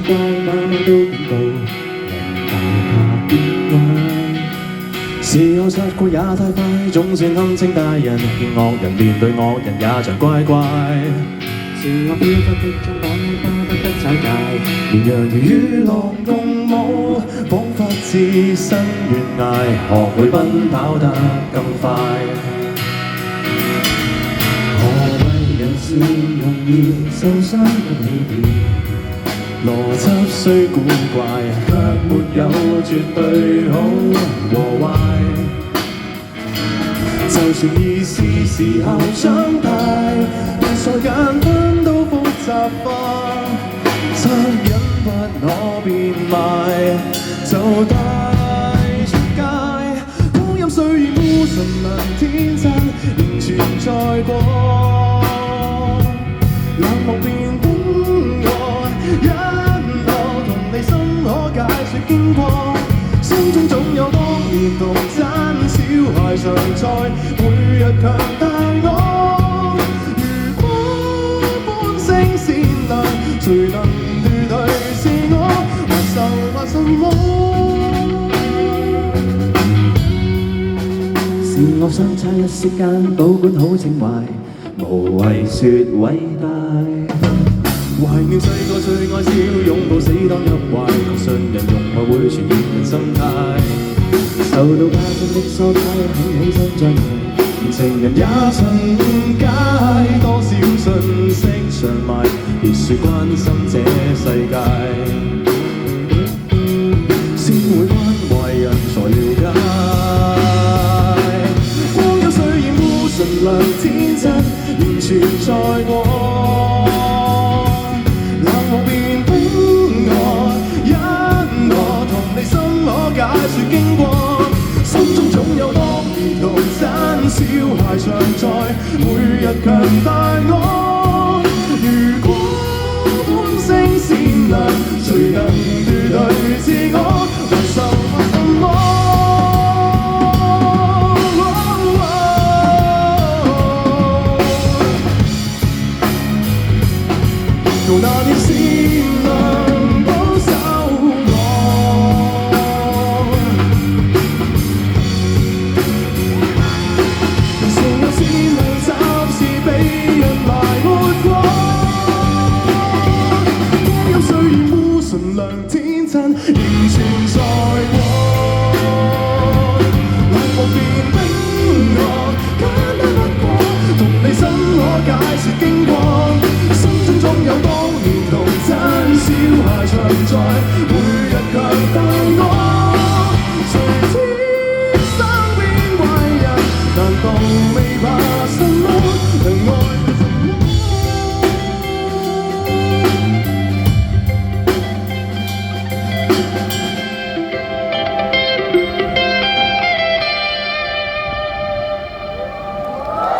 街馬都警告，人大怕變壞。時候擦過也太快，總算堪稱大人。見惡人面對惡人，也像乖乖。是我飄忽的中港，巴不得踩界。綿羊如與狼共舞，彷彿置身懸崖，學會奔跑得更快。人是容易受傷不起點，邏輯雖古怪，卻沒有絕對好和壞。就算已是時候長大，但所間分都複雜化，惻隱不可變賣，就帶出街。光陰雖然無神能天真，仍存在過。冷漠變冰愛，因我同你心可解說經過，心中總有當年童真小孩常在，每日強大我。如果歡聲善良，誰能奪去是我，還愁怕什麼？是我相差一息間，保管好情懷。無謂説偉大，懷念細個最愛笑，擁抱死當入懷，確信人融合會傳染人生態。受到家中的疏解，挺起身將來，情人也曾解，多少信息長埋，別說關心這世界，先會關懷人才了解。光陰雖然無純良天真，仍存在過，冷漠變冰愛，因我同你心可解說經過，心中總有當年童真小孩常在，每日強大。